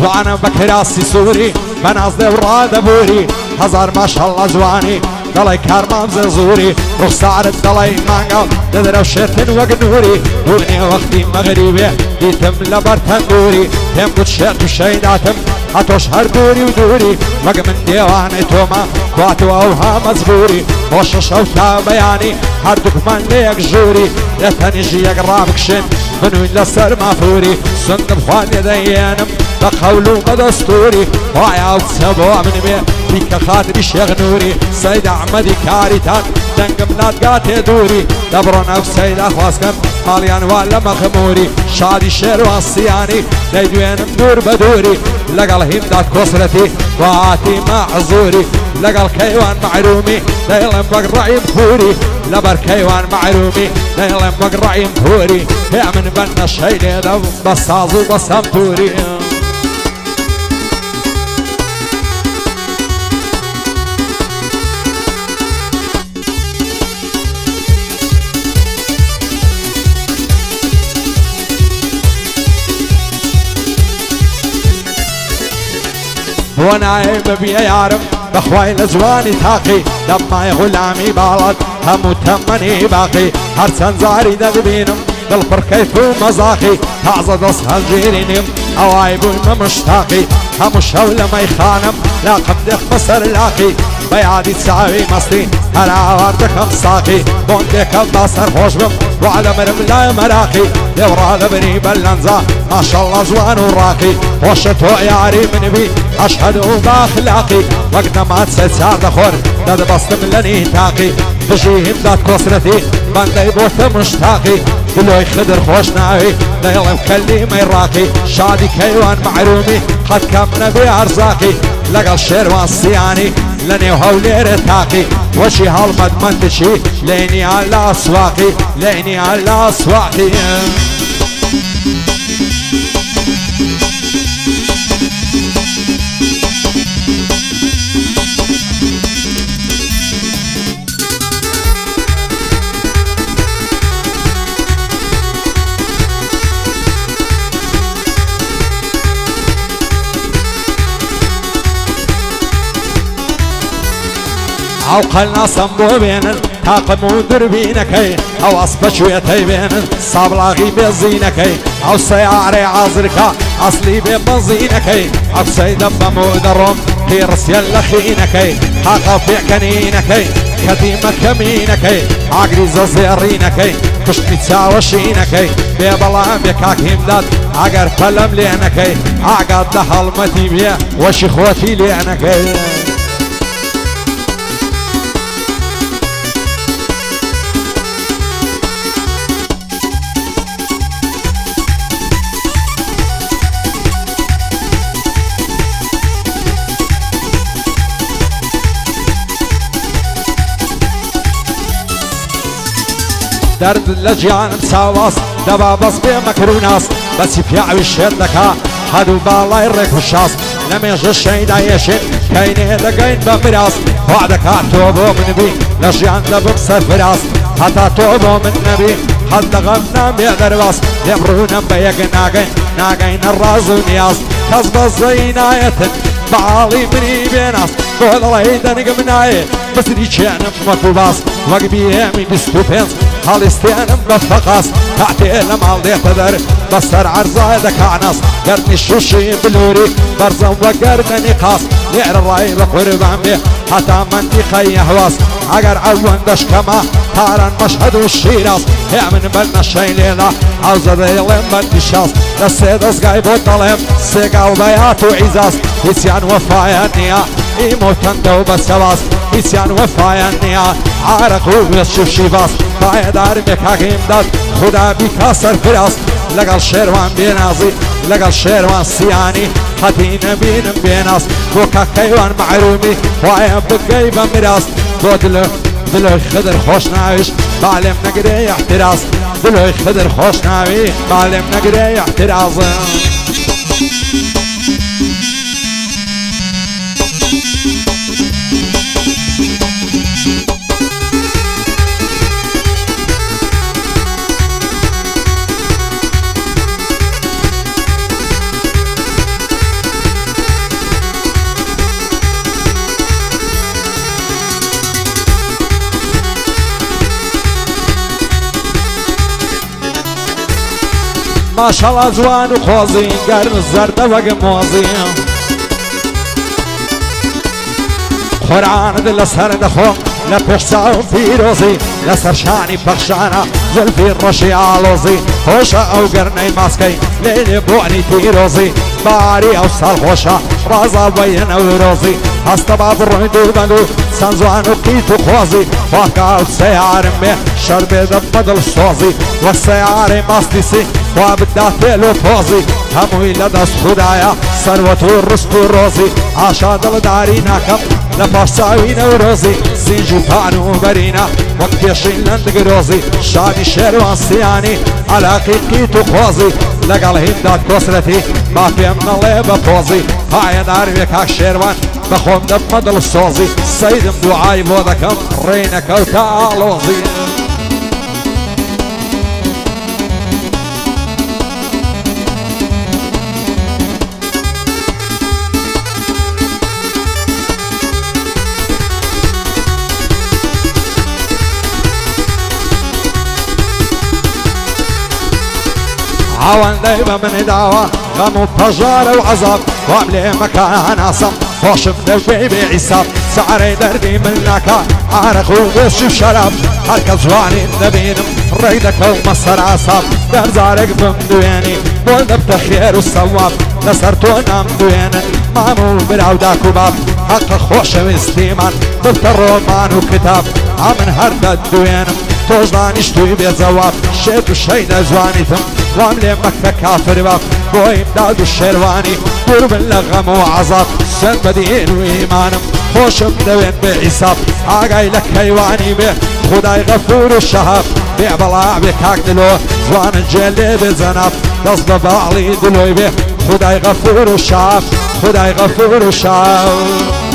جوانم بكراسي سوري بناز دورا دبوري هزار ما شاء الله جواني دلي كارمام زوري رخصار دلي مانقل ددرو شرتن وقنوري وني وقتي مغربي ديتم لبرتن دوري تم قد شرت وشيداتم هتوش هر دوري ودوري وق من ديواني توما كواتو اوها مزبوري وش شوتا بياني هر دكمان ليك جوري لتنجي يقرابك شن منوين لسر مافوري صندب خوالي ديانم بقولو بدستوري وايا وتسبوع من بيه بيك خاطري شيخ نوري سيد احمدي كاريتان دنقم لاتقات دوري دبرنا وسيد اخواسكم ماليان ولا مخموري شادي شير والصياني ليدوين نور بدوري لقال هندات كسرتي واتي معذوري لقال كيوان معرومي ليلم بقرعي بخوري لبر كيوان معرومي ليلم بقرعي بخوري يا من بنا الشيء لو بصازو بصمتوري ونايم بيا يارم بخواي لزواني تاقي لما غلامي بالط همو تمني باقي هرسن زاري دبينم بالبر كيف مزاقي تعزد اصهل جيرينم اوايبو مشتاقي همو شولة ما يخانم لا قبدخ مصر لاقي بيعادي تساوي مصري هلا واردك امساقي بوندك بصر خوشبم وعلى مرم لا مراقي يورا لبني بلنزا ما شاء الله زوان وراقي وشتو ياري من بي اشهد باخلاقي وقت ما تسد سار دخور داد بسطم لني تاقي بجيهم داد كسرتي بندي بوت مشتاقي دلوي خدر خوش ناوي ليلة مكلي ميراقي شادي كيوان معرومي قد كمنا بأرزاقي لقى الشيروان الصياني لني وهولي رتاقي وشي هالمد منتشي ليني على أسواقي ليني على أسواقي او قلنا صنبو بينن تاقمو دربينكي او اصبشويتي بينن صابلاغي بيزينكي او سياري عازركا اصلي بمزينكي او سيدم بمودرم كيرس يلخينكي حاقا في كنينكي كديمة كمينكي عقري ززيرينكي كشتي تساوشينكي بيبلا بكاك همداد عقر فلم لينكي عقاد لحلمتي بيه وشيخوتي لينكي درد لجيان مساواس دبابس بمكروناس بس يفيعوي الشدكا هادو بالا يريك الشاص لم يجي الشيدا يشن كاينه دقين بمراس وعدك توبو من بي لجيان لبمسر فراس حتى توبو من نبي حد غمنا بيدرواس يمرونا بيق ناقين الرازو نياس كسب الزيناية بعالي مني بيناس قول الله دنق مناي بس ريشان مكوباس وقبيه من بستوفنس هالستيانم بفقاس تعتي لما لي تدر بصر عرضه دكعناس قرني الشوشي بلوري برزم وقرن نقاس لعر الراي بقربان بيه حتى منطقي هواس اگر عوان دش كما تارن مشهد والشيراس يعمن بلنا الشي ليلة عوزة ديلين بلتشاس لسيدس قايب وطلم سيقا وبيات وعزاز إسيان وفايا نيا إيموتن دو بسواس إسيان وفايا نيا عارق وبيشوف شيباس بايا دار مكاكيم داد خدا بيكاسر فراس لقل شيروان بينازي لقل شيروان سياني حتين بينم بيناس وكا كيوان معرومي وايا بقايبا مراس بودلو دلوي خدر خوش ناويش بعلم نقري احتراز دلوي خدر خوش ناوي بعلم نقري احتراز ماشەڵڵا جوان و خۆزی گەرم زەردە وەک مۆزی قورآنت لەسەر دەخۆم لە پێش چاوم پیرۆزی لەسەر شانی پەخشانە زولفی ڕەشی ئاڵۆزی خۆشە ئەو گەرنەی ماسکەی لێلێ بۆنی پیرۆزی باری ئەو ساڵ خۆشە ڕازا بەیە نەورۆزی هەستە با بڕۆی دووربەند و چەند جوان و قیت و خۆزی واکە ئەو سەیارم بێ شەر بێدە بەدڵ سۆزی وەک سەیارەی ماستیسی خوا بدات تێل و پۆزی هەمووی لەدەست خودایە سەروەت و ڕست و ڕۆزی ئاشا دڵداری ناکەم لە پاشچاوی نەورۆزی سینج و پان و بەرینە وەک پێشین لەندگرۆزی شانی شێروان سیانی عەلاقی قیت و خۆزی لەگەڵ هیندات کۆسرەتی با پێم نەڵێ بە پۆزی پایەدار وێ کاک شێروان بەخۆم دەبمە دڵ سۆزی سەیدم دوعای بۆ دەکەم ڕێی نەکەوتە ئاڵۆزی ئەوەندەی بە منی داوە غەم و پەژارە و عەزاب وام لێ مەکە هەناسم خۆشم دەبێ بێ عیساب سەعرەی دەردی من ناکە عارەق و بێشی و شەراب هەرکە جوانی دەبینم ڕێی دەکەومە سەر ئاساب دەرزارێک بم دوێنی بۆ دەبتە خێر و سەواب لەسەر تۆ نام دوێنن مام و براو داک و باب حەقە خۆشەویستیمان ببتە ڕۆمان و کتاب ئامن هەر دەدوێنم تۆش دانیشتووی بێجەواب شێت و شەیدە جوانیتم وام لێ مەکە کافر باب بۆ ئیمداد و شێروانی دووربن لە غەم و عەزاب سەر بە دین و ئیمانم خۆشم دەوێن بێ عیساب ئاگای لە کەیوانی بێ خودای غەفور و شەهاب بێ بەڵا بێ کاک دلۆ جوانە جێ لێ بێ جەناب دەست بە باڵی دلۆی بێ خودای غەفور و شەهاب خودای غەفور و شەهاب